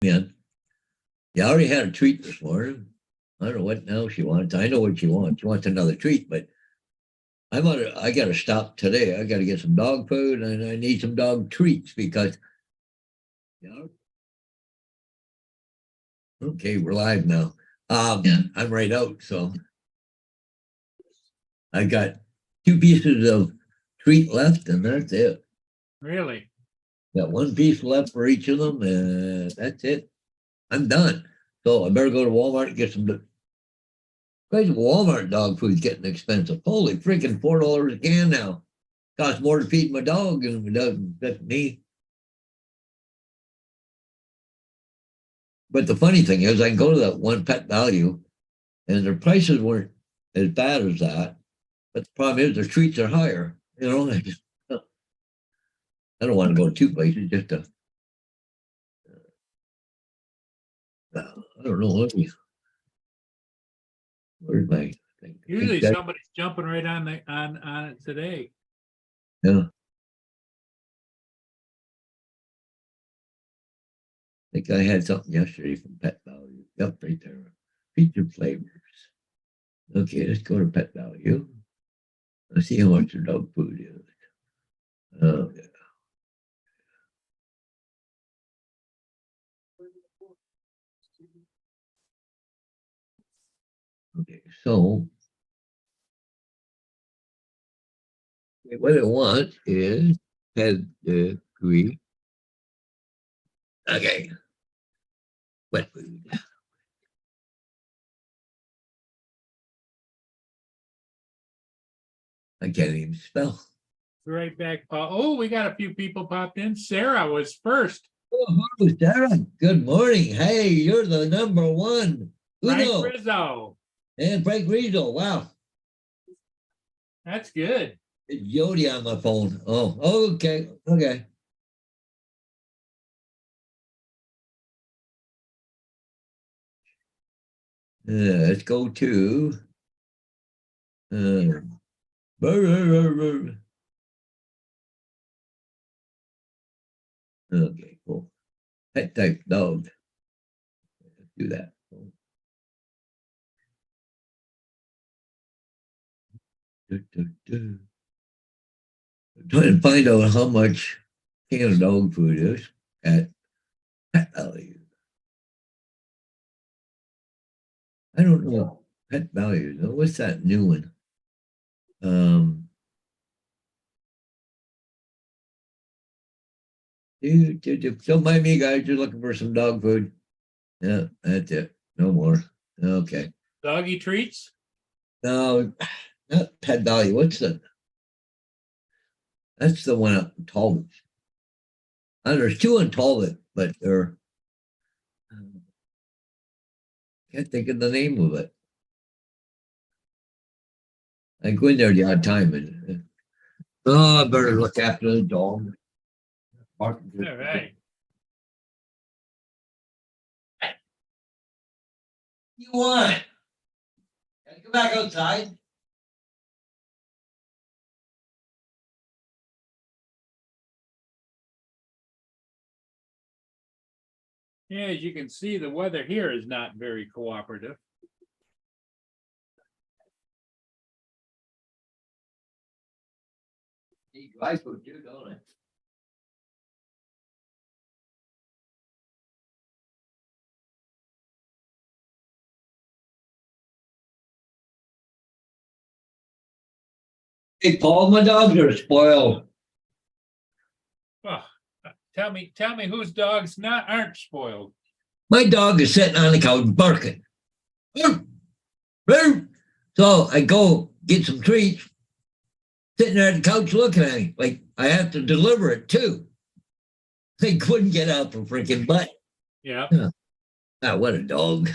Yeah. You already had a treat this morning. I don't know what now she wants. I know what she wants. She wants another treat, but I gotta stop today. I gotta get some dog food and I need some dog treats because you know, okay, we're live now. I'm right out, so I got 2 pieces of treat left, and that's it. Really? Got 1 piece left for each of them, and that's it. I'm done. So I better go to Walmart and get some. Guys, Walmart dog food's getting expensive. Holy freaking $4 a can now. Costs more to feed my dog than it does me. But the funny thing is, I can go to that one Pet Value, and their prices weren't as bad as that. But the problem is, their treats are higher. You know, I don't want to go to 2 places just to. I don't know. Where's my thing? Usually somebody's jumping right on it today. Yeah. I think I had something yesterday from Pet Value. Yep, right there. Featured flavors. Okay, let's go to Pet Value. Let's see how much your dog food is. Oh, yeah. Okay, so what I want is pedigree. Okay, wet food. I can't even spell. Right back, Paul. Oh, we got a few people popped in. Sarah was first. Oh, Sarah, good morning. Hey, you're the number one. Frank Rizzo. And Frank Rizzo. Wow. That's good. It's Jody on my phone. Oh, okay. Okay. Let's go to okay, cool. Pet type dog. Let's do that. I'm trying to find out how much can of dog food is at Pet Value. I don't know. Pet Value. What's that new one? Don't mind me, guys. You're looking for some dog food. Yeah, that's it. No more. Okay. Doggy treats? No, not Pet Value. What's the? That's the one up in Talbot. There's 2 in Talbot, but they're. Can't think of the name of it. I go in there the odd time and I better look after the dog. All right. You want? Gotta go back outside. Yeah, as you can see, the weather here is not very cooperative. He dry food too, don't it? Hey, Paul, my dogs are spoiled. Oh, tell me whose dogs aren't spoiled. My dog is sitting on the couch barking. So I go get some treats, sitting there at the couch looking at me like I have to deliver it too. They couldn't get out the freaking butt. Yeah. What a dog.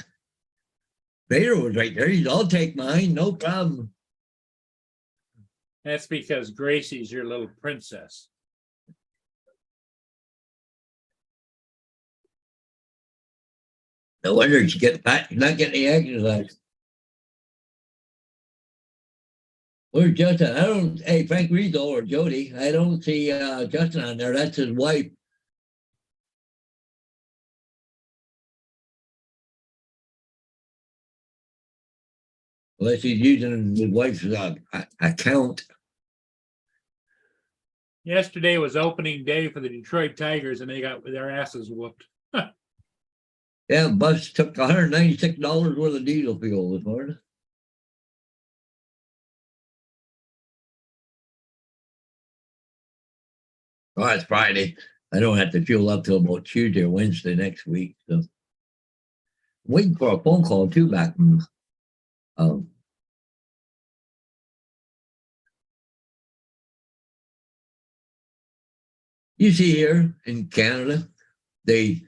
Vader was right there. I'll take mine, no problem. That's because Gracie's your little princess. No wonder you get fat. You're not getting any exercise. Where's Justin? Hey, Frank Rizzo or Jody. I don't see Justin on there. That's his wife. unless he's using his wife's account. Yesterday was opening day for the Detroit Tigers and they got their asses whooped. Yeah, bus took $196 worth of diesel fuel this morning. Oh, it's Friday. I don't have to fuel up till about Tuesday or Wednesday next week. So I'm waiting for a phone call too back from um, you see here in Canada, they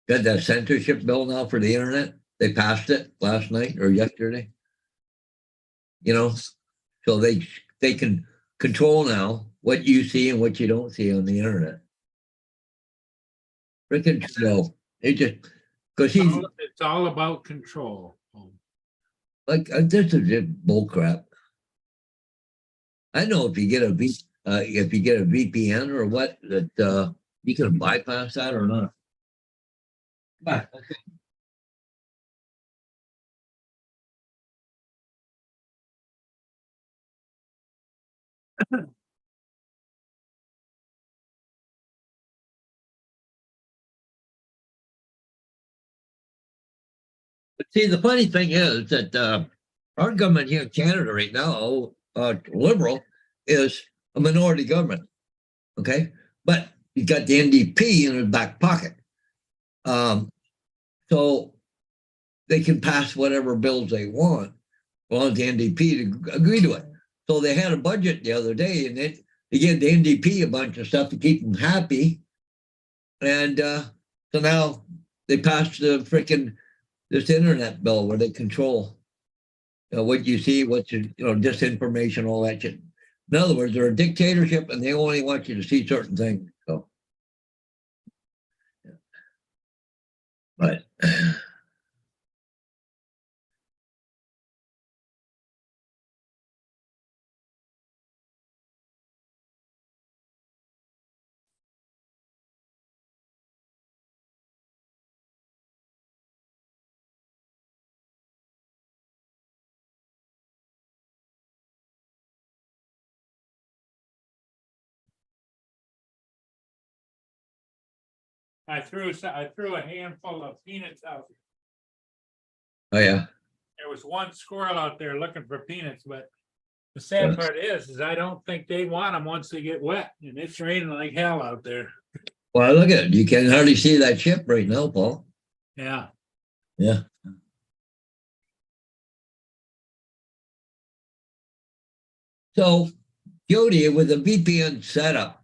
got that censorship bill now for the internet. They passed it last night or yesterday. You know, so they can control now what you see and what you don't see on the internet. Freaking Trudeau. It just because he's It's all about control. like this is just bull crap. I know if you get if you get a VPN or what that you can bypass that or not. But see, the funny thing is that our government here in Canada right now, liberal, is a minority government. Okay, but he's got the NDP in his back pocket, so they can pass whatever bills they want, as long as the NDP to agree to it. So they had a budget the other day, and they gave the NDP a bunch of stuff to keep them happy, and so now they passed the freaking this internet bill where they control what you see, what disinformation, all that shit. In other words, they're a dictatorship, and they only want you to see certain things. So, but I threw a handful of peanuts out. oh yeah, There was one squirrel out there looking for peanuts, but the sad Yeah. part is I don't think they want them once they get wet, and it's raining like hell out there. well, look at it. You can hardly see that ship right now, Paul. Yeah. Yeah. So, Jody, with a VPN setup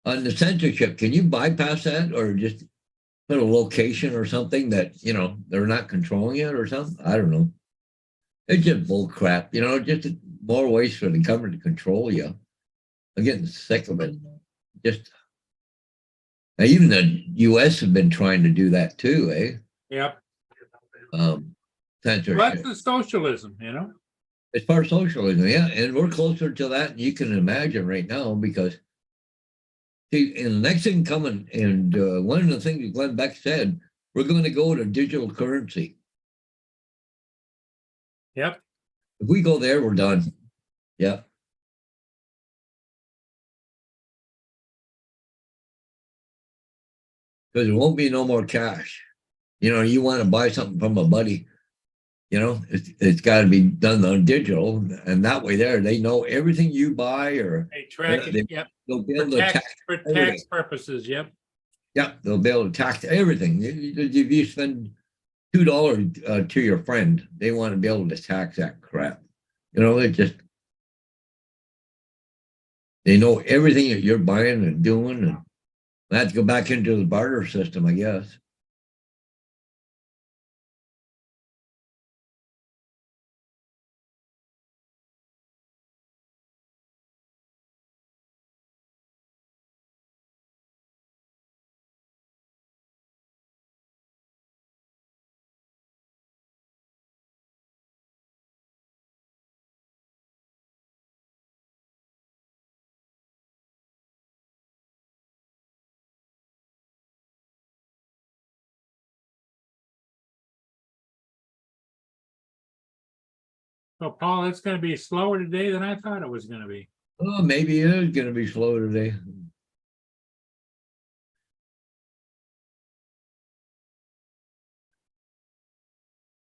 on the censorship, can you bypass that or just put a location or something that, they're not controlling it or something? I don't know. It's just bull crap, just more ways for the government to control you. I'm getting sick of it. Just now, even the US has been trying to do that too, eh? Yep. Censorship. Well, that's the socialism, It's part of socialism, yeah, and we're closer to that than you can imagine right now because see, and the next thing coming, and one of the things that Glenn Beck said, we're going to go to digital currency. Yep. If we go there, we're done. Yeah. Because there won't be no more cash. You want to buy something from a buddy, it's got to be done on digital, and that way there they know everything you buy or They track it. Yep. they'll be For able to tax, tax for tax everything. purposes. Yep. Yeah, they'll be able to tax everything. If you spend $2 to your friend, they want to be able to tax that crap. They know everything that you're buying and doing, and I have to go back into the barter system, I guess. So Paul, it's gonna be slower today than I thought it was gonna be. Oh, maybe it is gonna be slow today.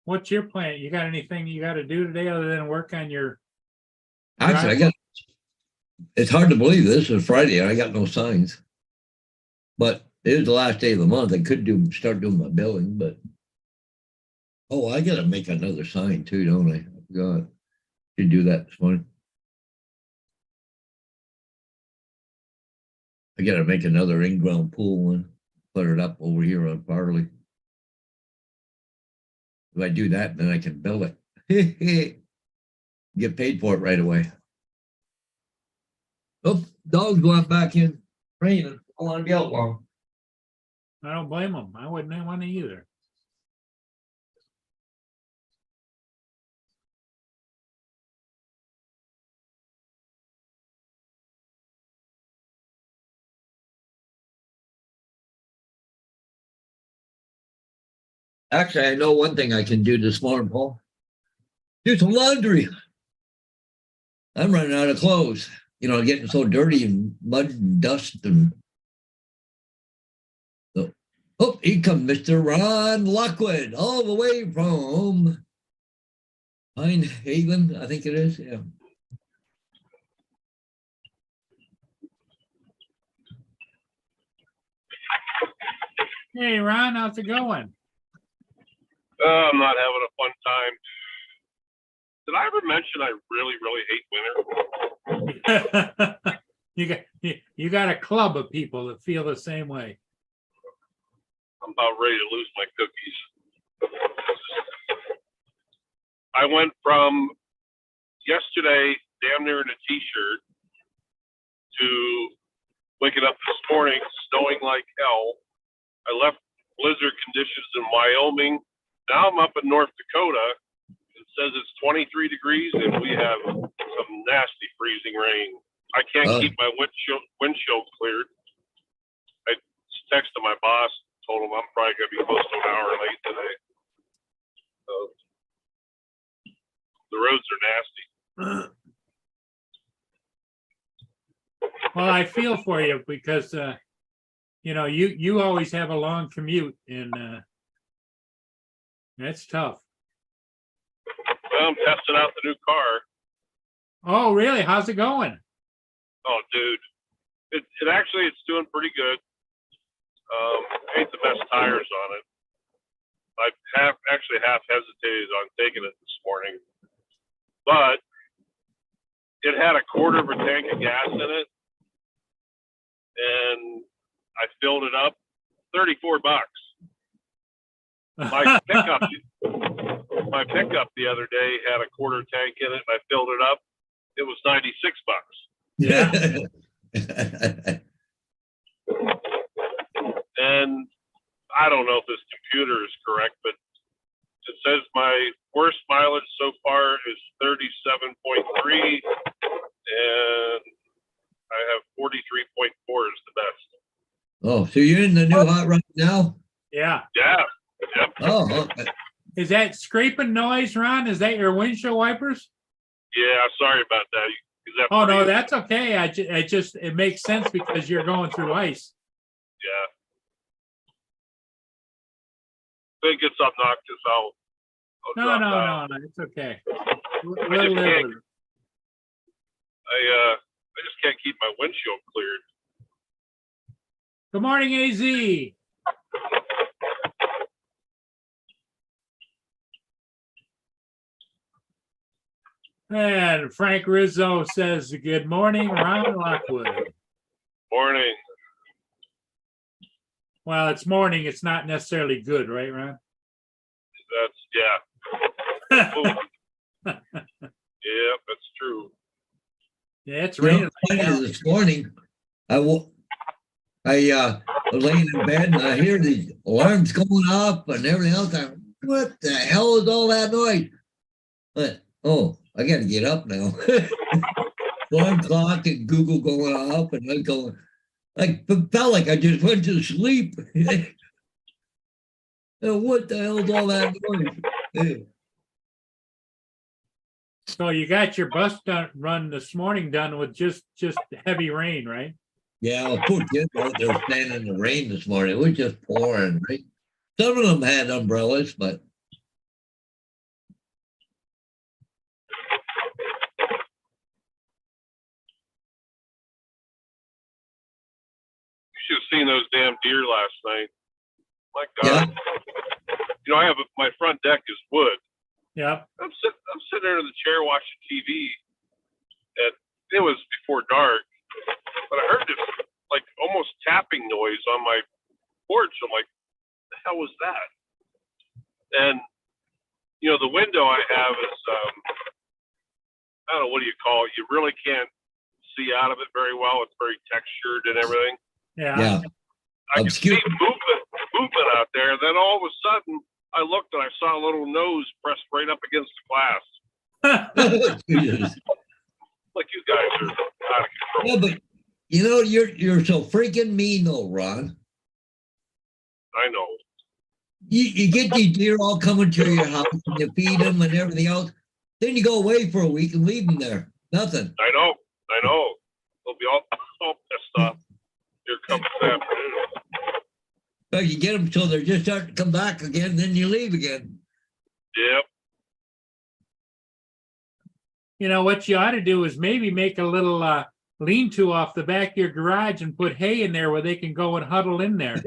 What's your plan? You got anything you gotta do today other than work on your? Actually, it's hard to believe this is Friday and I got no signs. But it is the last day of the month. I could start doing my billing, but oh, I gotta make another sign too, don't I? I forgot. Should do that this morning. I gotta make another in-ground pool one, put it up over here on Farley. If I do that, then I can bill it. Get paid for it right away. Oh, dog's going back in. Raining. I want to be out long. I don't blame them. I wouldn't want to either. Actually, I know one thing I can do this morning, Paul. Do some laundry. I'm running out of clothes. You know, getting so dirty and mud and dust and so. Oh, here comes Mr. Ron Lockwood, all the way from Pine Haven, I think it is. Yeah. Hey, Ron, how's it going? I'm not having a fun time. Did I ever mention I really, really hate winter? you got a club of people that feel the same way. I'm about ready to lose my cookies. I went from yesterday damn near in a t-shirt to waking up this morning snowing like hell. I left blizzard conditions in Wyoming. Now I'm up in North Dakota. It says it's 23 degrees and we have some nasty freezing rain. I can't keep my windshield cleared. I texted my boss, told him I'm probably going to be close to an hour late today. So the roads are nasty. Well, I feel for you because you know, you always have a long commute and that's tough. Well, I'm testing out the new car. Oh, really? How's it going? Oh, dude, it actually it's doing pretty good. Ain't the best tires on it. I actually half hesitated on taking it this morning, but it had a quarter of a tank of gas in it, and I filled it up. $34. My pickup the other day had a quarter tank in it, and I filled it up. It was $96. Yeah. And I don't know if this computer is correct, but it says my worst mileage so far is 37.3, and I have 43.4 is the best. Oh, so you're in the new hot rod now? Yeah. Yeah. Yep. Oh, okay. Is that scraping noise, Ron? Is that your windshield wipers? Yeah. Sorry about that. Is that Oh, no, pretty- that's okay. It makes sense because you're going through ice. Yeah. If it gets obnoxious, I'll No, drop out. no, it's okay. I We'll just live can't- with it. I just can't keep my windshield cleared. Good morning, AZ. And Frank Rizzo says, good morning, Ron Lockwood. Morning. Well, it's morning. It's not necessarily good, right, Ron? That's Ooh. Yeah, that's true. Yeah, it's You know, raining. funny this morning, I was laying in bed and I hear these alarms going off and everything else. What the hell is all that noise? But, oh, I got to get up now. Alarm clock and Google going off and I going, I felt like I just went to sleep. What the hell is all that noise? So you got your run this morning done with just heavy rain, right? Yeah, well, poor kids out there standing in the rain this morning. It was just pouring, right? Some of them had umbrellas, but You should have seen those damn deer last night. My yeah, God. You know, my front deck is wood. Yep. I'm sitting there in the chair watching TV, and it was before dark, but I heard this like almost tapping noise on my porch. I'm like, the hell was that? And you know, the window I have is I don't know, what do you call it? You really can't see out of it very well. It's very textured and everything. yeah. I could see Obscure. movement out there. Then all of a sudden, I looked and I saw a little nose pressed right up against the glass. Jesus. Like, you guys are out of control. Yeah, but you know, you're so freaking mean though, Ron. I know. You get these deer all coming to your house and you feed them and everything else. Then you go away for a week and leave them there. Nothing. I know. They'll be all pissed off. Here comes this afternoon. So you get them till they're just starting to come back again, then you leave again. Yep. You know, what you ought to do is maybe make a little lean-to off the back of your garage and put hay in there where they can go and huddle in there.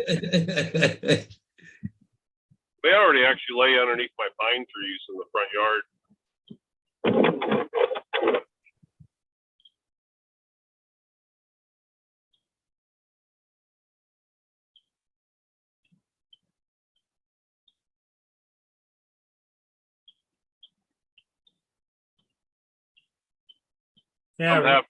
They already actually lay underneath my pine trees in the front yard. Yeah.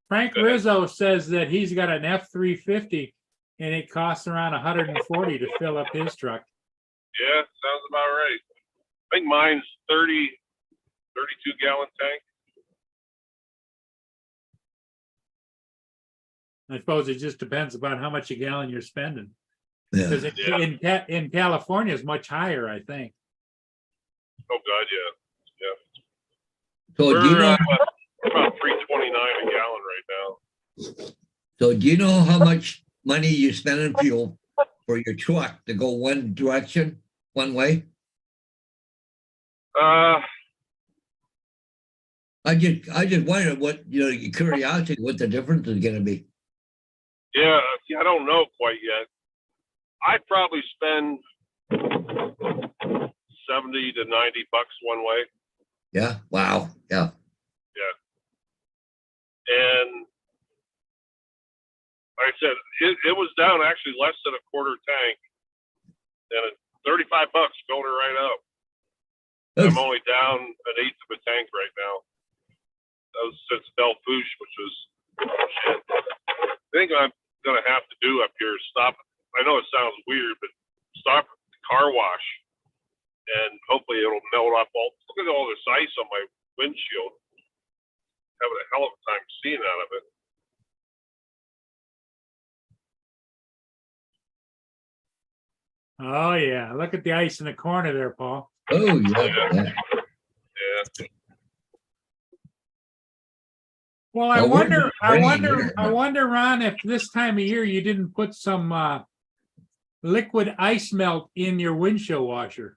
Frank Rizzo says that he's got an F-350 and it costs around 140 to fill up his truck. Yeah, sounds about right. I think mine's 32 gallon tank. I suppose it just depends upon how much a gallon you're spending. Yeah. Because in California is much higher, I think. Oh God, yeah. So We're do you know? we're about $3.29 a gallon right now. So do you know how much money you spend in fuel for your truck to go one direction, one way? I just wondered what, you know, your curiosity, what the difference is going to be. Yeah, I don't know quite yet. I'd probably spend 70 to 90 bucks one way. Yeah. Wow. Yeah. And like I said, it was down actually less than a quarter tank, and at 35 bucks filled her right up. I'm only down an eighth of a tank right now. That was since Belle Fourche, which was shit. I think I'm gonna have to do up here is stop. I know it sounds weird, but stop at the car wash, and hopefully it'll melt off all. Look at all this ice on my windshield. Having a hell of a time seeing out of it. Oh yeah, look at the ice in the corner there, Paul. Oh yeah. Yeah. Yeah. Well, I Well, wonder, Ron, if this time of year you didn't put some liquid ice melt in your windshield washer.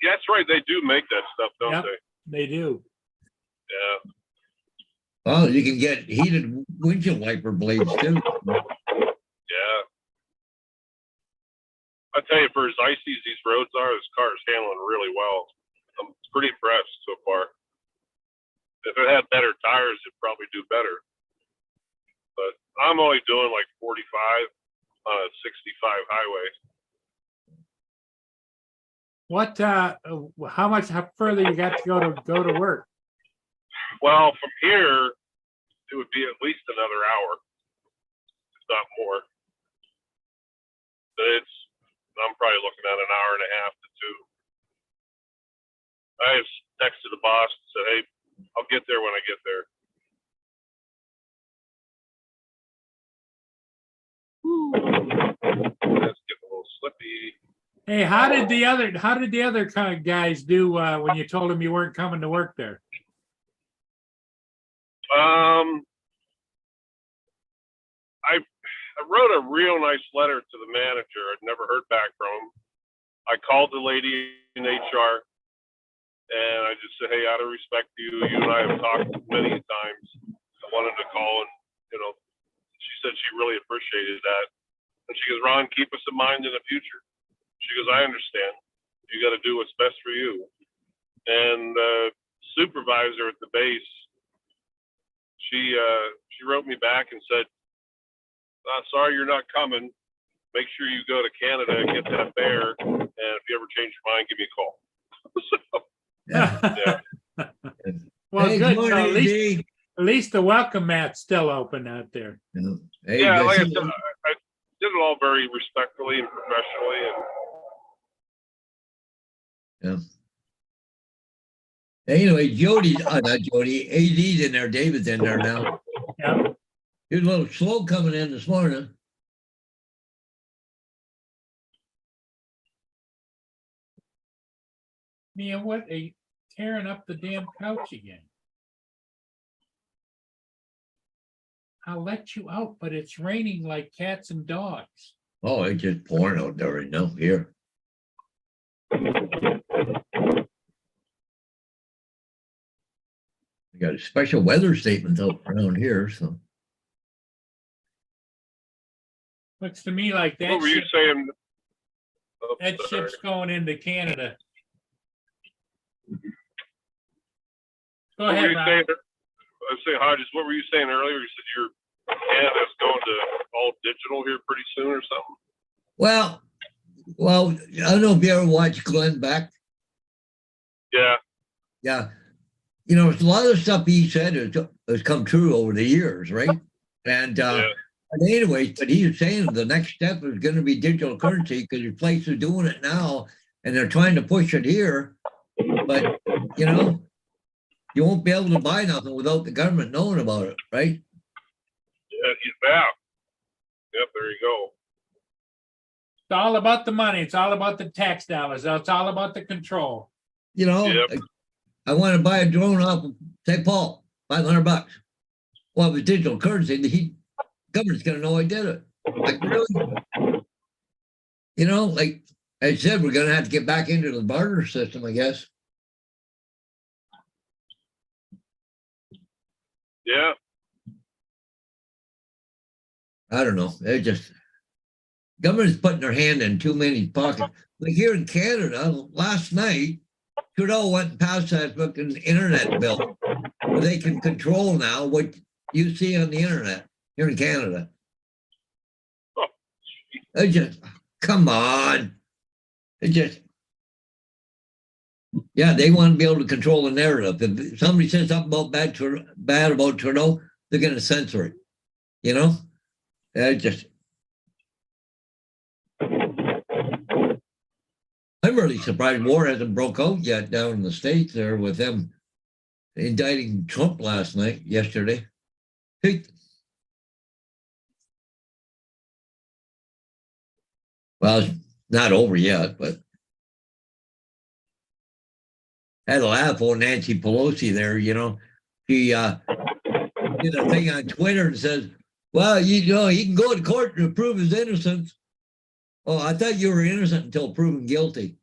Yeah, that's right. They do make that stuff, don't Yep. they? They do. Yeah. Well, you can get heated windshield wiper blades too. Yeah. I tell you, for as icy as these roads are, this car is handling really well. I'm pretty impressed so far. If it had better tires, it'd probably do better. But I'm only doing like 45 on a 65 highway. What? How much further you got to go to work? Well, from here, it would be at least another hour, if not more. But I'm probably looking at an hour and a half to two. I just texted the boss and said, hey, I'll get there when I get there. That's getting a little slippy. Hey, how did the other kind of guys do when you told them you weren't coming to work there? I wrote a real nice letter to the manager. I'd never heard back from him. I called the lady in HR, and I just said, "Hey, out of respect to you, you and I have talked many times. I wanted to call, and she said she really appreciated that. And she goes, Ron, keep us in mind in the future. She goes, I understand. You got to do what's best for you. And the supervisor at the base, she wrote me back and said, sorry you're not coming. Make sure you go to Canada and get that bear. And if you ever change your mind, give me a call. So, Yeah. Well, Hey, good. good So morning, AD. at least the welcome mat's still open out there. Hey, yeah, like I this said, is- I did it all very respectfully and professionally. And Anyway, not Jody, AD's in there, David's in there now. Yeah. He was a little slow coming in this morning. Mia, what? Are you tearing up the damn couch again? I'll let you out, but it's raining like cats and dogs. Oh, it's just pouring out there right now here. We got a special weather statement up around here, so. Looks to me like what were you saying? Oh, that sorry. ship's going into Canada. Go What were ahead, you Ron. saying? I was saying, Hodges, what were you saying earlier? You said Canada's going to all digital here pretty soon or something? Well, I don't know if you ever watched Glenn Beck. Yeah. Yeah. You know, a lot of the stuff he said has come true over the years, right? And but anyways, but he was saying the next step is going to be digital currency because your place is doing it now and they're trying to push it here. But, you know, you won't be able to buy nothing without the government knowing about it, right? Yeah. Yep, there you go. It's all about the money. It's all about the tax dollars. It's all about the control. You know, Yep. I want to buy a drone off of St. Paul, $500. Well, with digital currency, the government's going to know I did it. Like, really? You know, like I said, we're going to have to get back into the barter system, I guess. Yeah. I don't know. They just government's putting their hand in too many pockets. Like here in Canada, last night, Trudeau went and passed that fucking internet bill where they can control now what you see on the internet here in Canada. Oh, They just come on. It just they want to be able to control the narrative. If somebody says something about bad about Trudeau, they're going to censor it. You know, I'm really surprised war hasn't broke out yet down in the States there with them indicting Trump yesterday. Well, it's not over yet, but I had a laugh on Nancy Pelosi there, you know. She did a thing on Twitter and says, well, you know, he can go to court to prove his innocence. Oh, I thought you were innocent until proven guilty.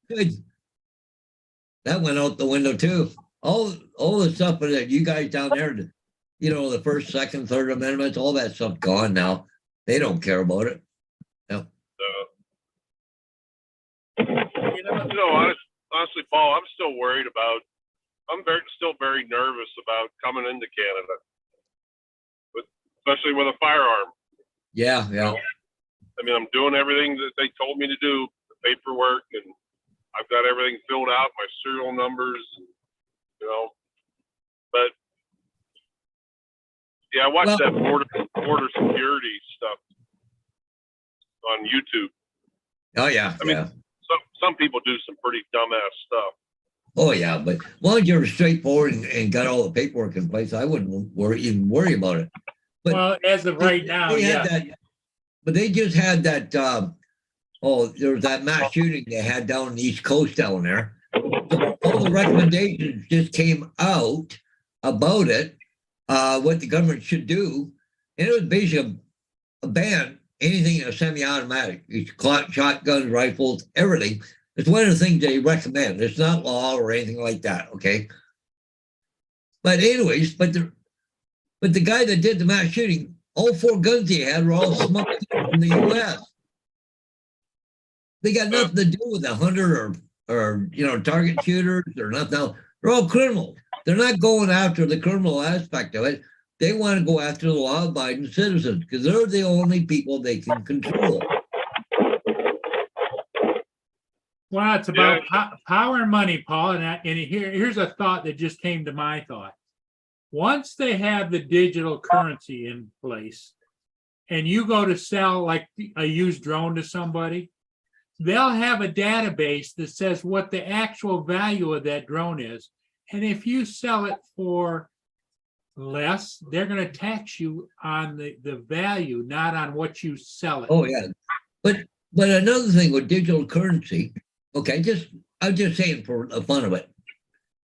Good. That went out the window too. All the stuff that you guys down there, you know, the first, second, third amendments, all that stuff gone now. They don't care about it. No. Honestly, Paul, I'm still worried about. Still very nervous about coming into Canada, especially with a firearm. Yeah. I mean, I'm doing everything that they told me to do, the paperwork, and I've got everything filled out, my serial numbers, you know. But yeah, I watched that border security stuff on YouTube. Oh yeah. I mean, some people do some pretty dumbass stuff. Oh yeah, but as long as you're straightforward and got all the paperwork in place, I wouldn't even worry about it. But well, as of right now, but they just had that Oh, there was that mass shooting they had down on the East Coast down there. So all the recommendations just came out about it, what the government should do. And it was basically a ban anything in a semi-automatic. It's shotguns, rifles, everything. It's one of the things they recommend. It's not law or anything like that, okay? But anyways, but the guy that did the mass shooting, all 4 guns he had were all smuggled in from the U.S. They got nothing to do with a hunter or target shooters or nothing else. They're all criminals. They're not going after the criminal aspect of it. They want to go after the law-abiding citizens because they're the only people they can control. Well, it's about power and money, Paul. And here's a thought that just came to my thought. Once they have the digital currency in place and you go to sell like a used drone to somebody, they'll have a database that says what the actual value of that drone is. And if you sell it for less, they're going to tax you on the value, not on what you sell it. Oh, yeah. But another thing with digital currency, okay, I'm just saying for the fun of it.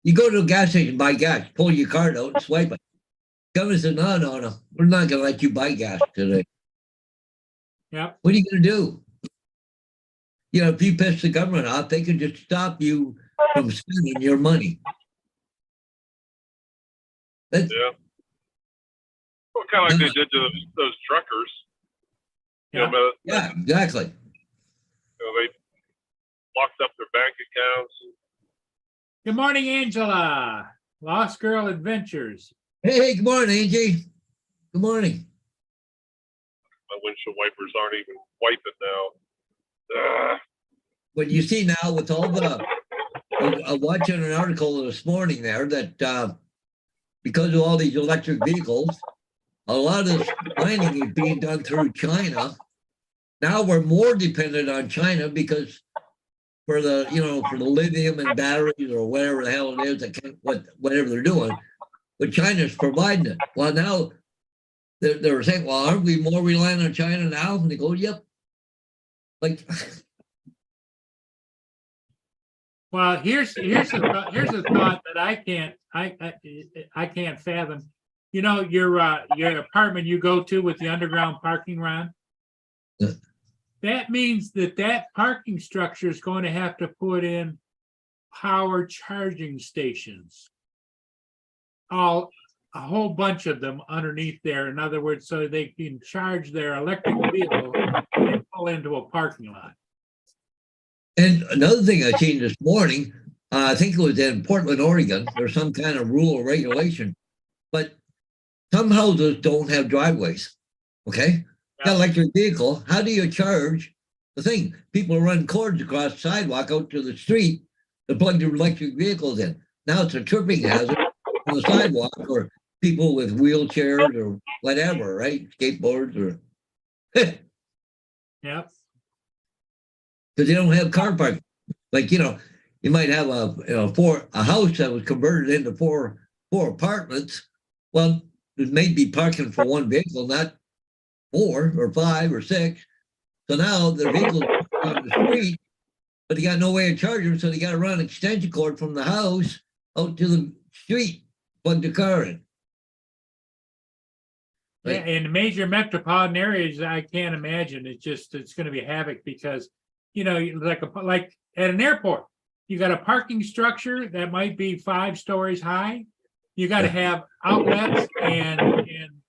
You go to a gas station, buy gas, pull your card out and swipe it. Government says, no, we're not going to let you buy gas today. Yeah. What are you going to do? If you piss the government off, they can just stop you from spending your money. Yeah. Well, kind of like they did to those truckers. Yeah. Yeah, exactly. They locked up their bank accounts. Good morning, Angela. Lost Girl Adventures. Hey, good morning, Angie. Good morning. My windshield wipers aren't even wiping now. But you see now with all I'm watching an article this morning there that because of all these electric vehicles, a lot of this mining is being done through China. Now we're more dependent on China because for the lithium and batteries or whatever the hell it is, whatever they're doing, but China's providing it. Well, now they're saying, well, aren't we more reliant on China now? And they go, yep. Like, well, here's a thought that I can't fathom. Your apartment you go to with the underground parking, Ron. Yeah. That means that parking structure is going to have to put in power charging stations. A whole bunch of them underneath there. In other words, so they can charge their electric vehicle and pull into a parking lot. And another thing I seen this morning, I think it was in Portland, Oregon. There's some kind of rule or regulation, but some houses don't have driveways. Okay, got electric vehicle. How do you charge the thing? People run cords across the sidewalk out to the street to plug their electric vehicles in. Now it's a tripping hazard on the sidewalk for people with wheelchairs or whatever, right? Skateboards or. Yep. Because they don't have car parking. Like, you might have a house that was converted into four apartments. Well, it may be parking for one vehicle, not 4 or 5 or 6. So now the vehicles are on the street, but they got no way to charge them, so they got to run an extension cord from the house out to the street, plug the car in. Right. Yeah, in major metropolitan areas, I can't imagine. It's going to be havoc because, like at an airport, you got a parking structure that might be 5 stories high. You got to have outlets and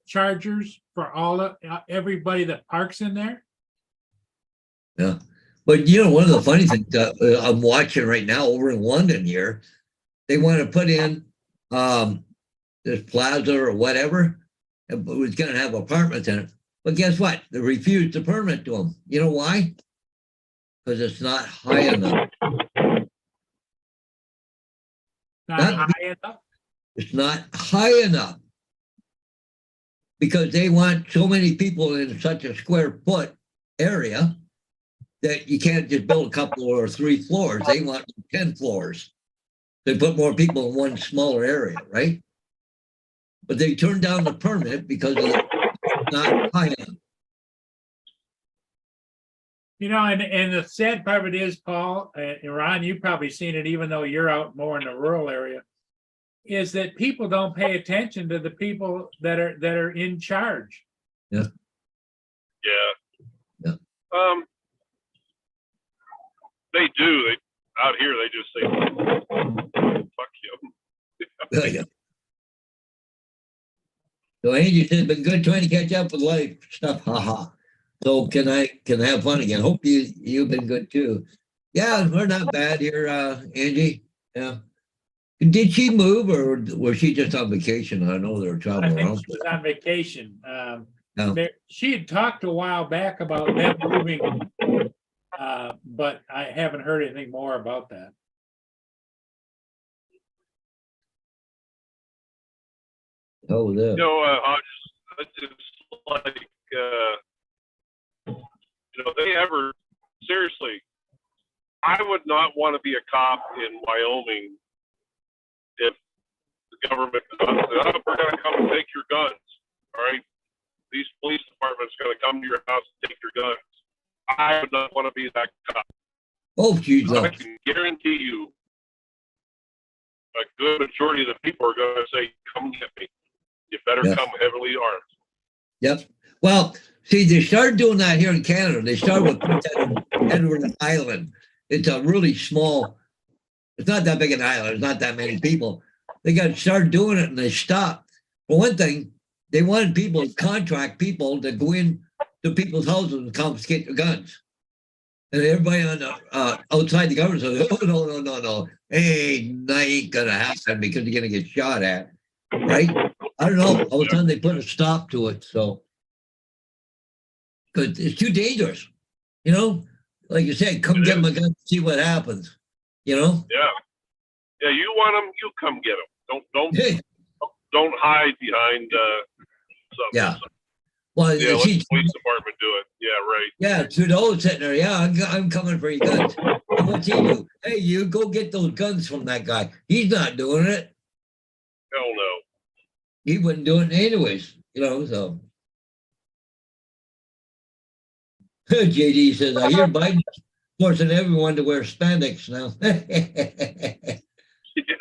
chargers for everybody that parks in there. Yeah, but one of the funny things I'm watching right now over in London here, they want to put in this plaza or whatever. It was going to have apartments in it, but guess what? They refused the permit to them. You know why? Because it's not high enough. It's not high enough because they want so many people in such a square foot area that you can't just build a couple or 3 floors. They want 10 floors. They put more people in one smaller area, right? But they turned down the permit because it's not high enough. You know, and the sad part of it is, Paul, and Ron, you've probably seen it, even though you're out more in the rural area, is that people don't pay attention to the people that are in charge. Yeah. Yeah. They do. They out here they just say, "Fuck you." Yeah. So Angie said, it's been good trying to catch up with life stuff. Haha. So can I have fun again? Hope you've been good too. Yeah, we're not bad here, Angie. Yeah. Did she move or was she just on vacation? I know they're I traveling think around. she was on vacation. No. She had talked a while back about them moving, but I haven't heard anything more about that. Oh, yeah. You know, it's like, you know, they ever seriously. I would not want to be a cop in Wyoming if the government said, "Oh, we're going to come and take your guns." All right, these police departments going to come to your house and take your guns. I would not want to be that cop. Oh, geez. I can guarantee you, a good majority of the people are going to say, "Come get me. You better Yes. come heavily armed." Yep. Well, see, they started doing that here in Canada. They started with Prince Edward Island. It's a really small, it's not that big an island. There's not that many people. They got started doing it and they stopped. For one thing, they wanted people to contract people to go in to people's houses and confiscate their guns. And everybody on the outside the government said, "Oh, no. Hey, that ain't gonna happen because you're gonna get shot at." Right? I don't know. All of a sudden they put a stop to it. So, because it's too dangerous. You know, like you said, come get my gun, see what happens. You know? Yeah. Yeah, you want them, you come get them. Hey, Don't hide behind something. yeah. Well, Yeah, let see, the police department do it. Yeah, right. yeah, Trudeau's sitting there. Yeah, I'm coming for your guns. And what's he do? Hey, you go get those guns from that guy. He's not doing it. Hell no. He wouldn't do it anyways. You know, so. JD says, I hear Biden forcing everyone to wear spandex now. Yeah.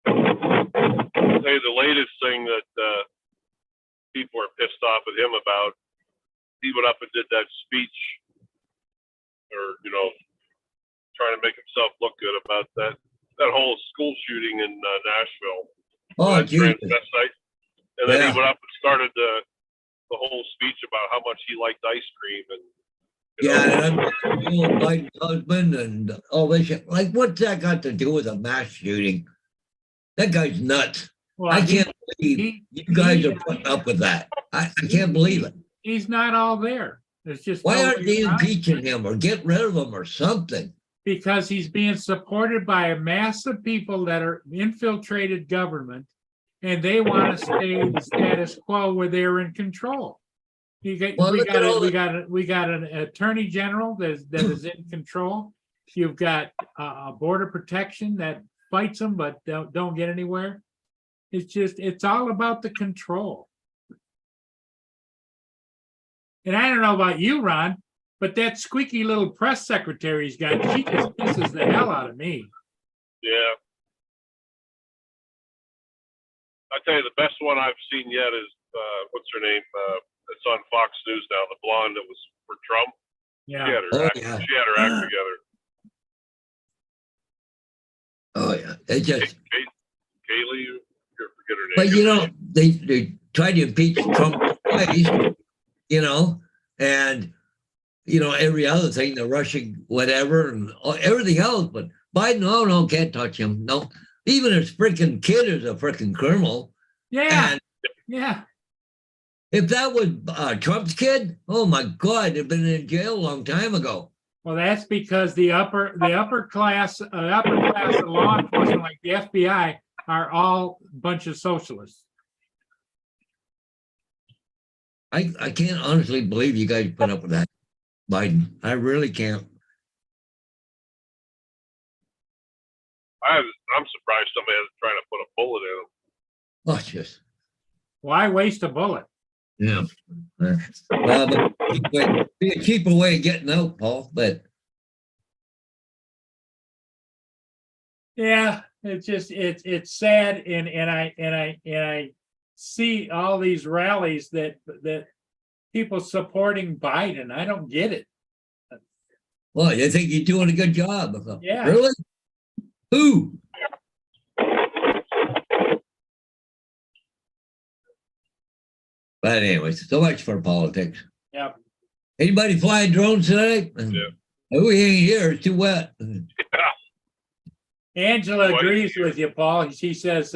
Say the latest thing that people are pissed off at him about, he went up and did that speech, or trying to make himself look good about that whole school shooting in Nashville. Oh, that Jesus. transvestite. And then Yeah. he went up and started the whole speech about how much he liked ice cream and Yeah, and I'm Biden's husband and all this shit. Like, what's that got to do with a mass shooting? That guy's nuts. Well, I can't believe he- you guys are putting up with that. I can't believe it. he's not all there. There's just Why no aren't way they around it. impeaching him or get rid of him or something? Because he's being supported by a mass of people that are infiltrated government, and they want to stay the status quo where they're in control. We look at all got an attorney general that is in control. You've got a border protection that fights them but don't get anywhere. It's all about the control. And I don't know about you, Ron, but that squeaky little press secretary he's got, she just pisses the hell out of me. yeah. I tell you, the best one I've seen yet is what's her name? It's on Fox News now. The blonde that was for Trump. Yeah. She had her act together. Oh, yeah. They just, Kaylee, you forget her name. but they tried to impeach Trump twice, and every other thing, the Russian whatever and everything else. But Biden, no, can't touch him. No, even his freaking kid is a freaking criminal. Yeah. And Yeah. if that was Trump's kid, oh my God, they'd been in jail a long time ago. Well, that's because the upper class of law enforcement, like the FBI, are all a bunch of socialists. I can't honestly believe you guys put up with that, Biden. I really can't. I'm surprised somebody is trying to put a bullet in him. Oh, just Why waste a bullet? Yeah. But be a cheaper way of getting out, Paul, but Yeah, it's just it's sad, and I see all these rallies that people supporting Biden. I don't get it. well, you think you're doing a good job. Yeah. Really? Who? But anyways, so much for politics. Yeah. Anybody flying drones today? Yeah. We ain't here. It's too wet. Angela What? agrees with you, Paul. She says,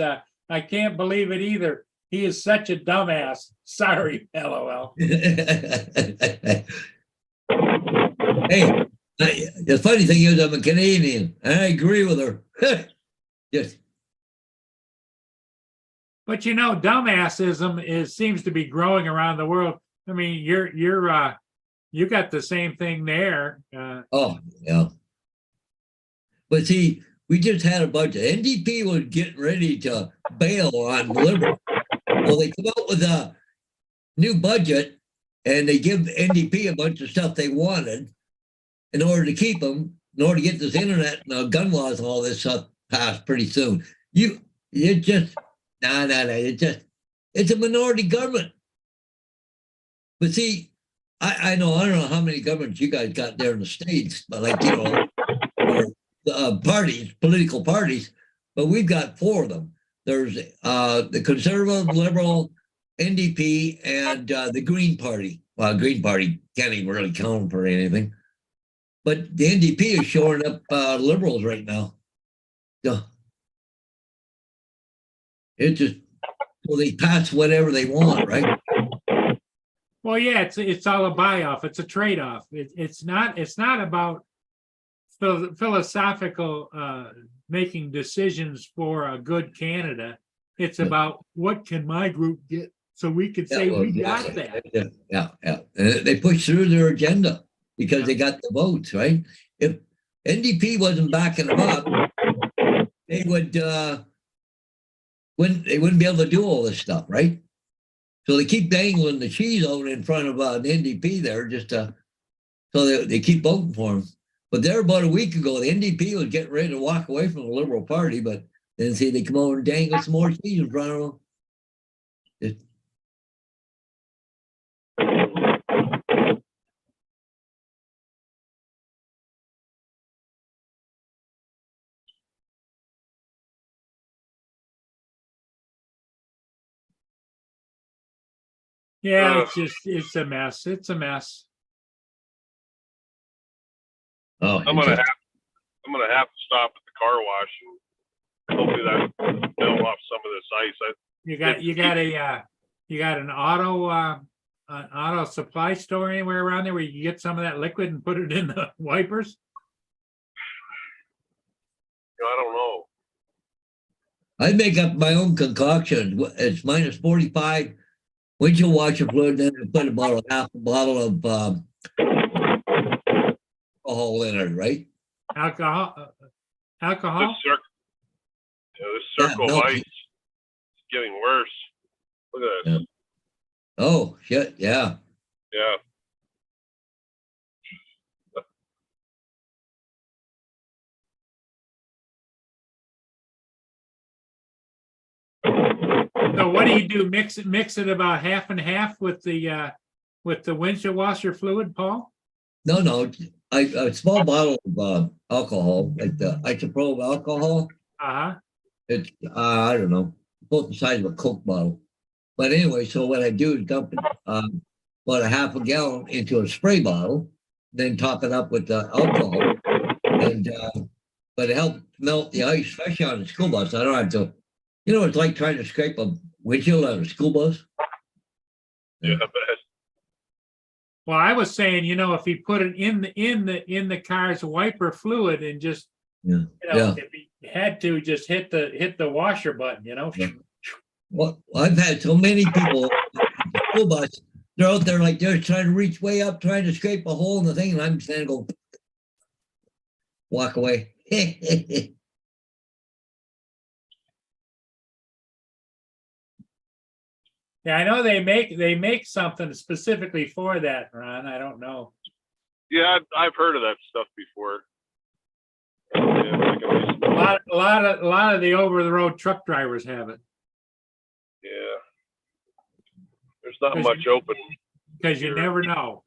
I can't believe it either. He is such a dumbass. Sorry, LOL. Hey, the funny thing is, I'm a Canadian, and I agree with her. Just But you know, dumbassism seems to be growing around the world. I mean, you got the same thing there. oh yeah. But see, we just had a bunch of NDP was getting ready to bail on liberal. Well, they come out with a new budget, and they give NDP a bunch of stuff they wanted in order to keep them, in order to get this internet and gun laws and all this stuff passed pretty soon. It just no. It's a minority government. But see, I don't know how many governments you guys got there in the States, but like, or parties, political parties, but we've got 4 of them. There's the Conservative, Liberal, NDP, and the Green Party. Well, Green Party can't even really count for anything. But the NDP is showing up liberals right now. So it just, well, they pass whatever they want, right? Well, yeah, it's all a buy-off. It's a trade-off. It's not about philosophical making decisions for a good Canada. It's about what can my group get so we could say we got that. Yeah. And they push through their agenda because they got the votes, right? If NDP wasn't backing them up, they would wouldn't be able to do all this stuff, right? So they keep dangling the cheese out in front of an NDP there, just so they keep voting for them. But there, about a week ago, the NDP was getting ready to walk away from the Liberal Party, but then see they come over and dangle some more cheese in front of them. Yeah, it's a mess. It's a mess. Oh, I'm gonna have to stop at the car wash and hopefully that melt off some of this ice. You got an auto supply store anywhere around there where you can get some of that liquid and put it in the wipers? I don't know. I make up my own concoction. It's minus 45 windshield washer fluid, then I put about half a bottle of alcohol in it, right? Alcohol? This circle of ice is getting worse. Look at this. Yeah. Oh, shit, yeah. Yeah. So what do? Mix it about half and half with the windshield washer fluid, Paul? No, a small bottle of alcohol, like the isopropyl alcohol. Uh-huh. It's I don't know, about the size of a Coke bottle. But anyway, so what I do is dump it, about a half a gallon into a spray bottle, then top it up with the alcohol, and but it helps melt the ice, especially on a school bus. I don't have to, it's like trying to scrape a windshield on a school bus. Yeah, I bet. Well, I was saying, if he put it in the car's wiper fluid and just, if he had to, just hit the washer button, Yeah. Well, I've had so many people on the school bus, they're out there like they're trying to reach way up, trying to scrape a hole in the thing, and I'm standing go walk away. Yeah, I know they make something specifically for that, Ron. I don't know. Yeah, I've heard of that stuff before. Yeah, like at least- A lot of the over the road truck drivers have it yeah. There's not Because much open. because you never know.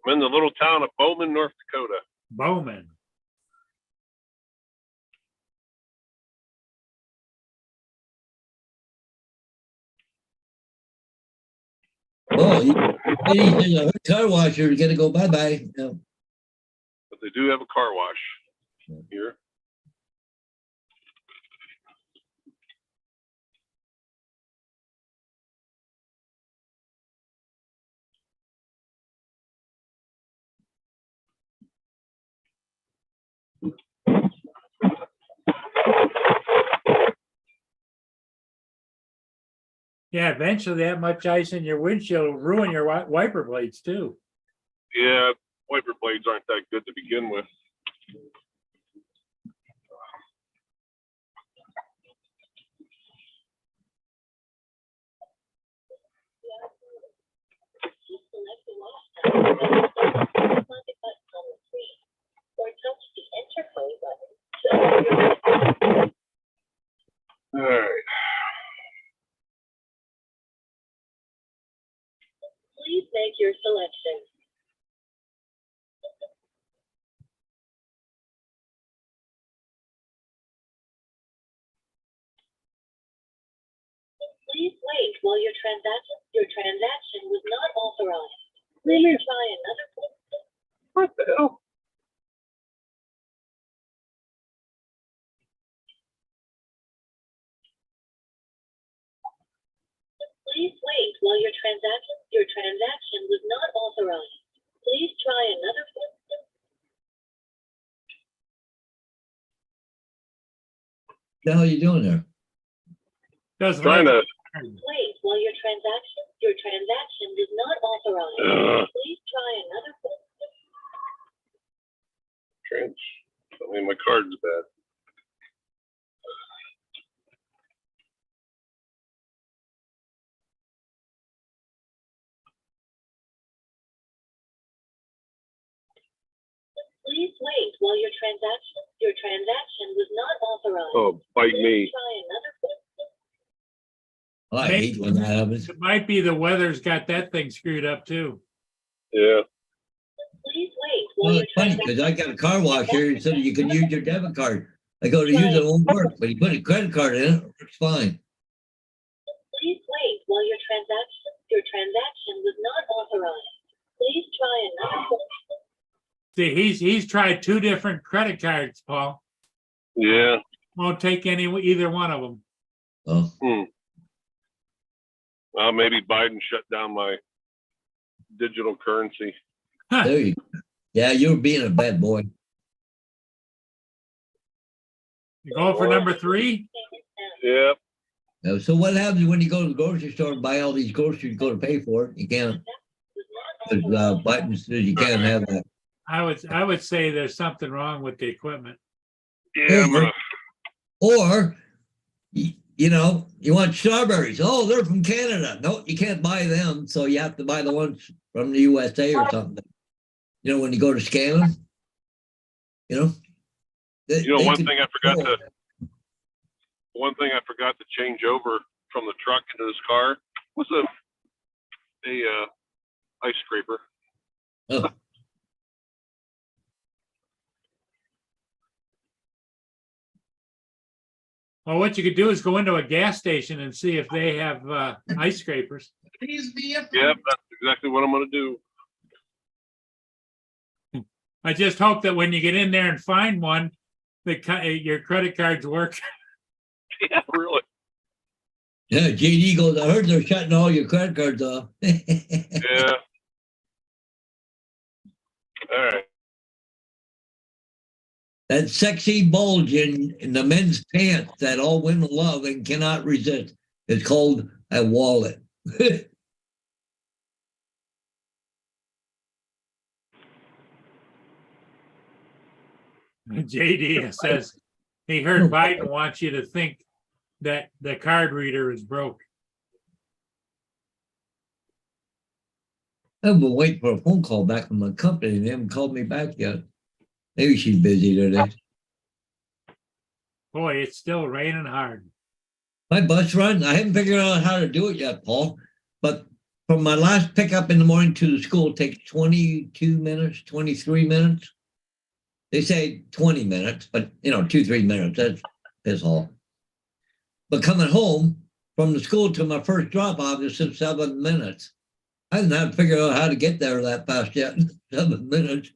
I'm in the little town of Bowman, North Dakota. Bowman. Oh, he's a car washer is gonna go bye-bye. No. But they do have a car wash here. Yeah, eventually that much ice in your windshield will ruin your wiper blades too. Yeah, wiper blades aren't that good to begin with. All right. Please make your selection. Please wait while your transaction was not authorized. Please try another. What the hell? Please wait while your transaction was not authorized. Please try another. The hell are you doing there? Doesn't Trying to. Wait while your transaction was not authorized. Please try another. Trench. I mean, my card's bad. Please wait while your transaction was not authorized. Oh, bite Please me. try another. Oh, I hate when that happens. It might be the weather's got that thing screwed up too. Yeah. Please wait while Well, your it's funny because I got a car wash here so that you can use your debit card. I go to use it, it won't work, but you put a credit card in, it works fine. Please wait while your transaction was not authorized. Please try another. See, he's tried two different credit cards, Paul. Yeah. Won't take either one of them. Oh, Well, maybe Biden shut down my digital currency. there you go. Yeah, you're being a bad boy. You going for number 3? Yeah. Now, so what happens when you go to the grocery store and buy all these groceries, you go to pay for it? You can't. Because Biden says you can't have that. I would say there's something wrong with the equipment. Yeah. I'm gonna, Or, you know, you want strawberries. Oh, they're from Canada. No, you can't buy them. So you have to buy the ones from the USA or something. You know, when you go to scan them, you know. one thing I forgot to change over from the truck into this car was a ice scraper. Oh, Well, what you could do is go into a gas station and see if they have ice scrapers. Yep, that's exactly what I'm gonna do. I just hope that when you get in there and find one, your credit cards work. Yeah, really. yeah, JD goes, I heard they're shutting all your credit cards off. Yeah. All right. That sexy bulge in the men's pants that all women love and cannot resist. It's called a wallet. JD says he heard Biden wants you to think that the card reader is broke. I've been waiting for a phone call back from my company and they haven't called me back yet. Maybe she's busy today. Boy, it's still raining hard. My bus run, I haven't figured out how to do it yet, Paul. But from my last pickup in the morning to the school takes 22 minutes, 23 minutes. They say 20 minutes, but 2-3 minutes, that's all. But coming home from the school to my first drop off is 7 minutes. I haven't had to figure out how to get there that fast yet. 7 minutes.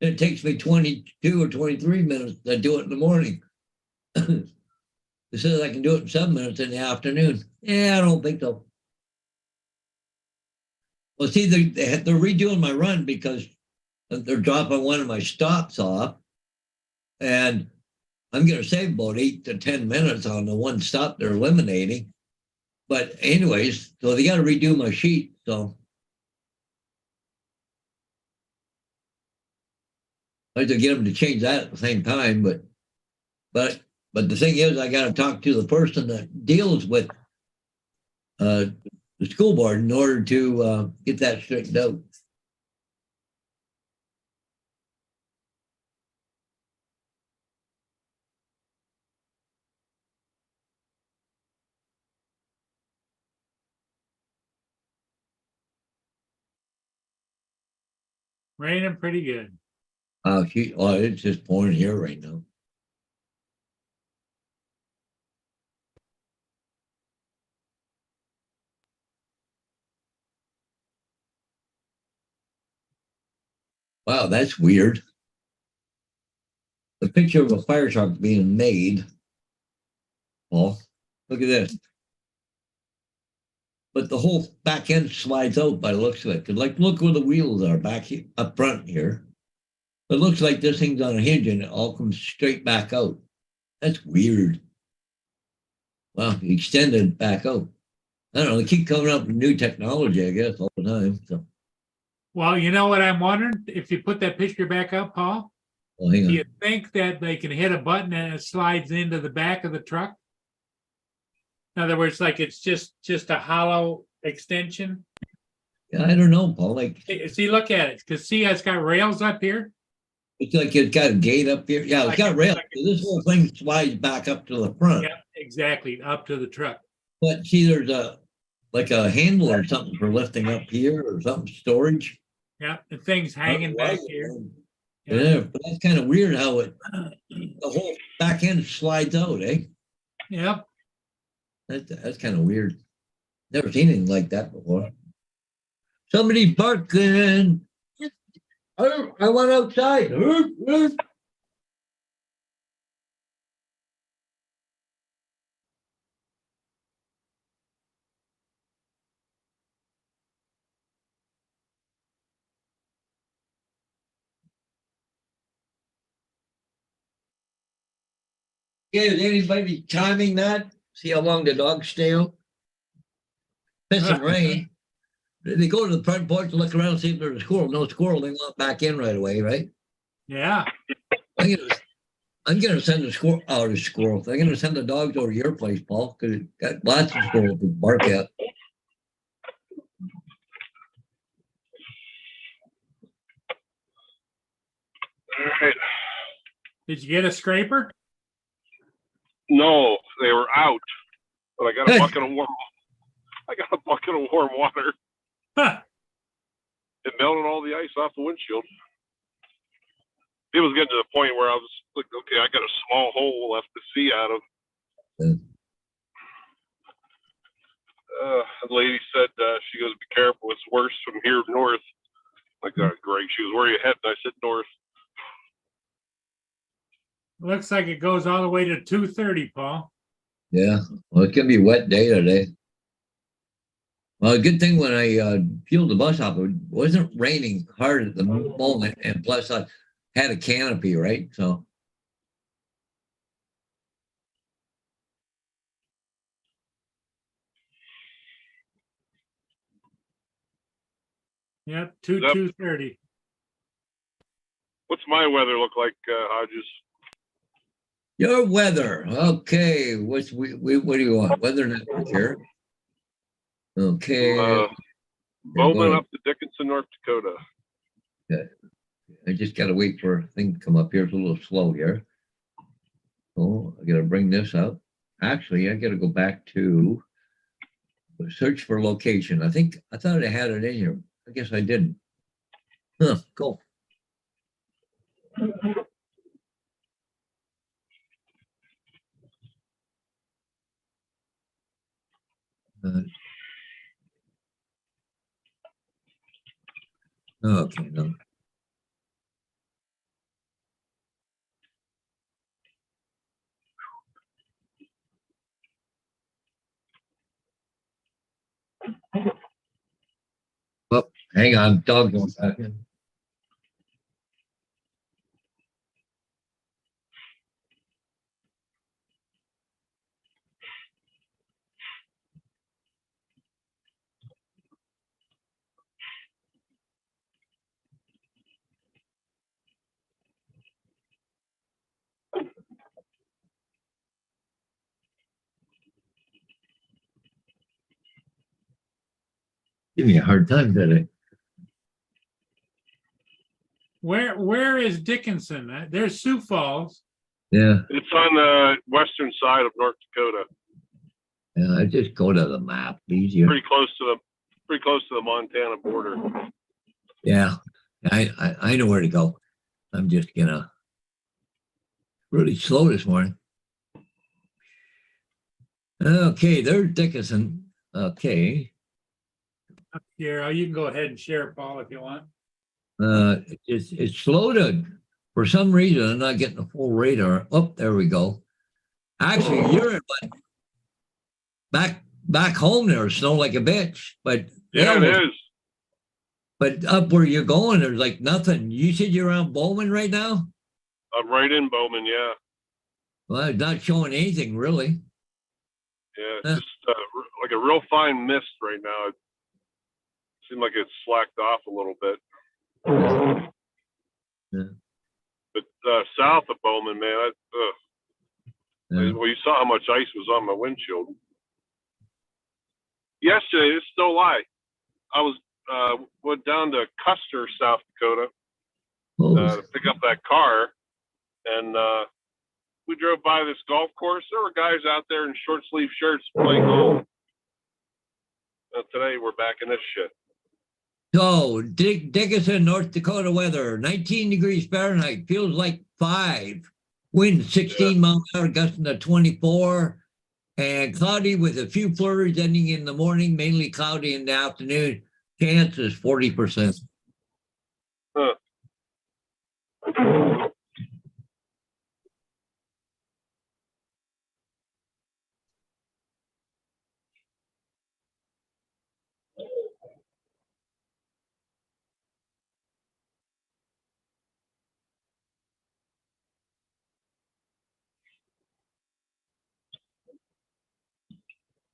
It takes me 22 or 23 minutes to do it in the morning. It says I can do it in 7 minutes in the afternoon. Yeah, I don't think so. Well, see, they're redoing my run because they're dropping one of my stops off. And I'm going to save about 8 to 10 minutes on the one stop they're eliminating. But anyways, so they got to redo my sheet. So I have to get them to change that at the same time. But the thing is, I got to talk to the person that deals with the school board in order to get that straightened out. Raining pretty good. It's just pouring here right now. Wow, that's weird. The picture of a fire truck being made. Oh, look at this. But the whole back end slides out by the looks of it. Like, look where the wheels are back here, up front here. It looks like this thing's on a hinge and it all comes straight back out. That's weird. Well, extended back out. I don't know. They keep coming up with new technology, I guess, all the time. So, Well, you know what I'm wondering? If you put that picture back up, Paul, well, hang do on. you think that they can hit a button and it slides into the back of the truck? In other words, like it's just a hollow extension. Yeah, I don't know, Paul. Like, See, look at it. Because see, it's got rails up here. it's like it's got a gate up here. Yeah, it's got rails. This whole thing slides back up to the front. Yeah, exactly, up to the truck. But see, there's a handle or something for lifting up here or something, storage. Yeah, the thing's hanging back here. Yeah, but that's kind of weird how the whole back end slides out, eh? Yep. That's kind of weird. Never seen anything like that before. Somebody barking. I went outside. Yeah, is anybody timing that? See how long the dogs stay out? Piss and rain. They go to the front porch to look around and see if there's a squirrel. No squirrel, they want back in right away, right? Yeah. I'm gonna send a squirrel out of squirrels. I'm gonna send the dogs over to your place, Paul, because it got lots of squirrels to bark at. All right. Did you get a scraper? No, they were out, but I got a bucket of warm. I got a bucket of warm water. Huh. It melted all the ice off the windshield. It was getting to the point where I was like, okay, I got a small hole left to see out of. Yeah. The lady said, she goes, be careful, it's worse from here north. Like, Greg, she goes, where are you heading? I said, north. Looks like it goes all the way to 2:30, Paul. Yeah, well, it's gonna be a wet day today. Well, a good thing when I fueled the bus up, it wasn't raining hard at the moment, and plus I had a canopy, right? So Yep, Yep. 2:30. What's my weather look like, Hodges? your weather, okay. What do you want? Weather network here. Okay. Bowman ahead. up to Dickinson, North Dakota. I just gotta wait for a thing to come up here. It's a little slow here. Oh, I gotta bring this up. Actually, I gotta go back to search for location. I thought I had it in here. I guess I didn't. Huh, cool. Uh, okay, no. Well, hang on, dog going back in. Give me a hard time today. Where is Dickinson? There's Sioux Falls. Yeah, It's on the western side of North Dakota. yeah. I just go to the map. Easier. Pretty close to the Montana border. Yeah, I know where to go. I'm just gonna really slow this morning. Okay, there's Dickinson. Okay, Up here. You can go ahead and share, Paul, if you want. it's slow to. For some reason, I'm not getting a full radar. Oh, there we go. Actually, you're in back home there, snow like a bitch. But Yeah, it is. But up where you're going, there's like nothing. You said you're around Bowman right now? I'm right in Bowman. Yeah, Well, it's not showing anything really. yeah. Huh. Just like a real fine mist right now. It seemed like it's slacked off a little bit. Yeah. But south of Bowman, man, Yeah. well, you saw how much ice was on my windshield. Yesterday, this is no lie. I was went down to Custer, South Dakota, Oh, to pick up that car, and we drove by this golf course. There were guys out there in short sleeve shirts playing golf. Today we're back in this shit. so Dickinson, North Dakota weather, 19 degrees Fahrenheit, feels like 5. Wind 16 mile per hour, gusting to 24. And cloudy with a few flurries ending in the morning, mainly cloudy in the afternoon. Chance is 40%. Huh.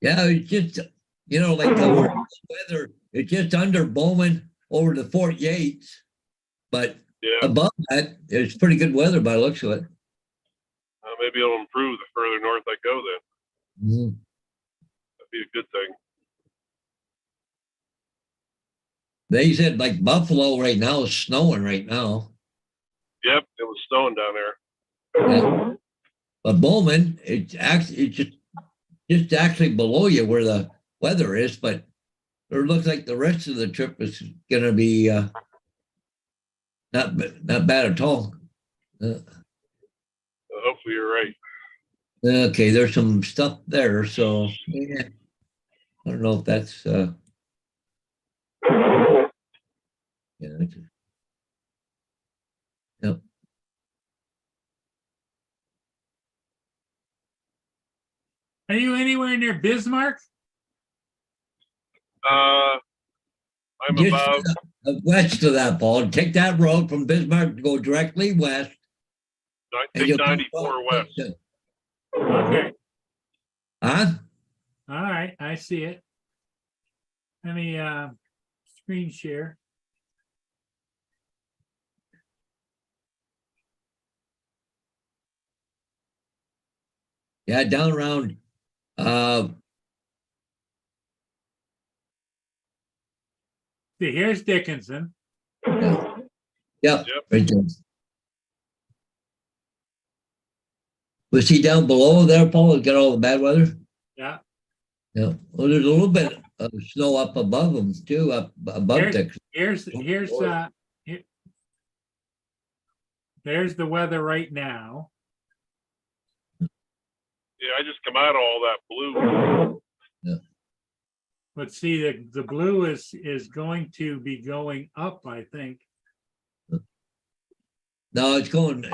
Yeah, it's just, like the weather, it's just under Bowman over to Fort Yates. But Yeah, above that, it's pretty good weather by the looks of it. maybe it'll improve the further north I go. Then Mhm. that'd be a good thing. They said like Buffalo right now is snowing right now. Yep, it was snowing down there. Yeah. But Bowman, it's just actually below you where the weather is, but it looks like the rest of the trip is going to be not bad at all. Hopefully you're right. Okay, there's some stuff there, so yeah, I don't know if that's yeah. Yep. Are you anywhere near Bismarck? I'm Just about west of that, Paul. Take that road from Bismarck, go directly west. take you'll come 94 across west. the- Okay. Huh? All right. I see it. Let me screen share. Yeah, down around See, here's Dickinson. Yeah, Yep. right there. Was he down below there, Paul? Got all the bad weather? Yeah. Yeah. Well, there's a little bit of snow up above them too, up above Here's Texas. There's the weather right now. Yeah, I just come out of all that blue. But see, the blue is going to be going up, I think. No, it's going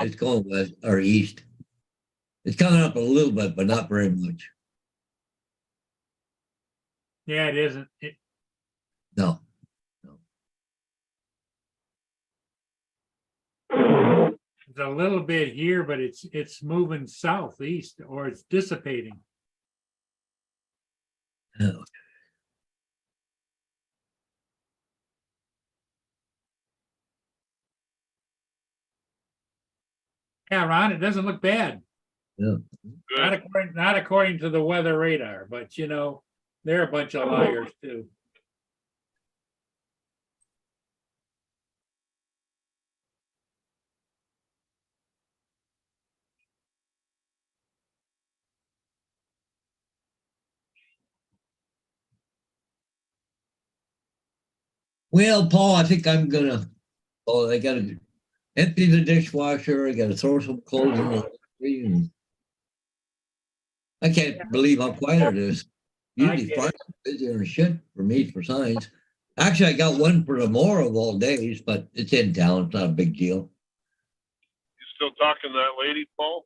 west or east. It's coming up a little bit, but not very much. Yeah, it isn't. No. It's a little bit here, but it's moving southeast, or it's dissipating. No. Yeah, Ron, it doesn't look bad. Yeah. Good. Not according to the weather radar, but you know, they're a bunch of liars too. Well, Paul, I think I'm gonna. Oh, I gotta empty the dishwasher. I gotta throw some clothes in the laundry. And I can't believe how quiet it is. Usually get Friday's busier than shit for me for signs. Actually, I got one for tomorrow of all days, but it's in town. It's not a big deal. You still talking to that lady, Paul?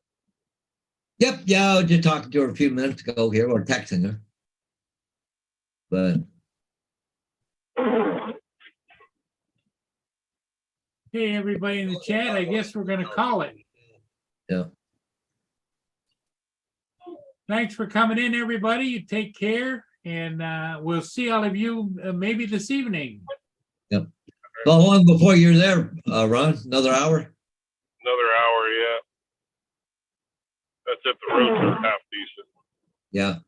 Yep, yeah, I was just talking to her a few minutes ago here, or texting her. But Hey, everybody in the chat, I guess we're gonna call it. yeah. Thanks for coming in, everybody. You take care, and we'll see all of you maybe this evening. So how long before you're there, Ron? Another hour? Another hour, yeah. That's if the roads are half decent. Yeah.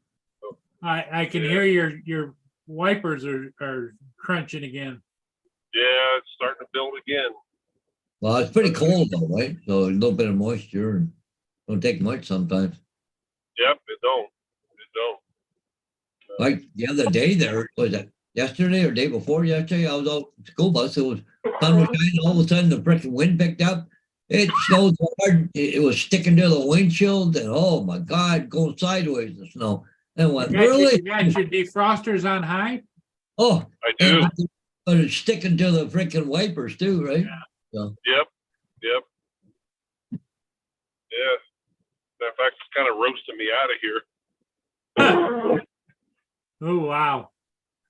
I can hear your wipers are crunching again. Yeah, it's starting to build again. Well, it's pretty cold though, right? So a little bit of moisture and don't take much sometimes. Yep, it don't. It don't. Like the other day there, was it yesterday or day before yesterday? I was out school bus. It was sun was shining, all of a sudden the freaking wind picked up. It snowed so hard, it was sticking to the windshield, and oh my God, going sideways the snow. And went, really? You got your defrosters on high? Oh, I do. but it's sticking to the freaking wipers too, right? Yep. Yep. Yeah. In fact, it's kind of roasting me out of here. Oh, wow.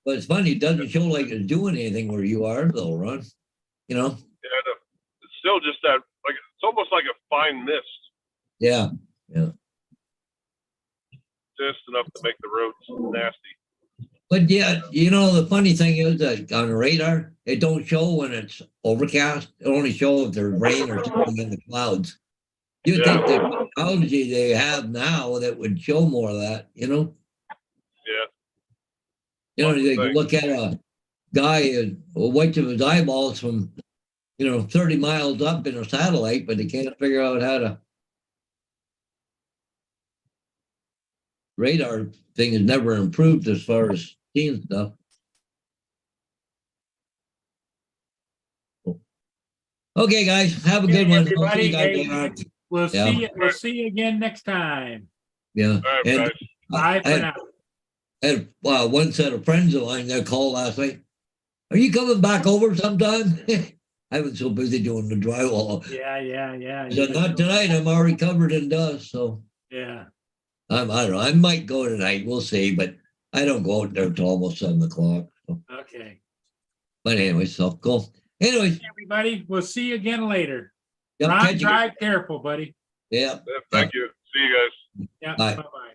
But it's funny, it doesn't show like it's doing anything where you are though, Ron. You know? Yeah, it's still just that, like, it's almost like a fine mist. Yeah. Just enough to make the roads nasty. But yeah, you know, the funny thing is that on the radar, it don't show when it's overcast. It only shows if there's rain or something in the clouds. You'd think the technology they have now that would show more of that, you know? Yeah. You know, they can look at a guy and white of his eyeballs from, 30 miles up in a satellite, but they can't figure out how to. Radar thing has never improved as far as seeing stuff. Okay, guys, have a good one. I'll see you guys later. We'll Yeah. see you again next time. Yeah. All right, And guys. Bye for now. I had one set of friends of mine that called last night. Are you coming back over sometime? I've been so busy doing the drywall. Yeah. I said, not tonight. I'm already covered in dust. So Yeah. I don't know. I might go tonight. We'll see. But I don't go out there until almost 7 o'clock. So. Okay. But anyway, so cool. Anyways. Everybody, we'll see you again later. Yep, Ron, catch you. drive careful, buddy. Yeah. Thank you. See you guys. Yeah. Bye. Bye-bye.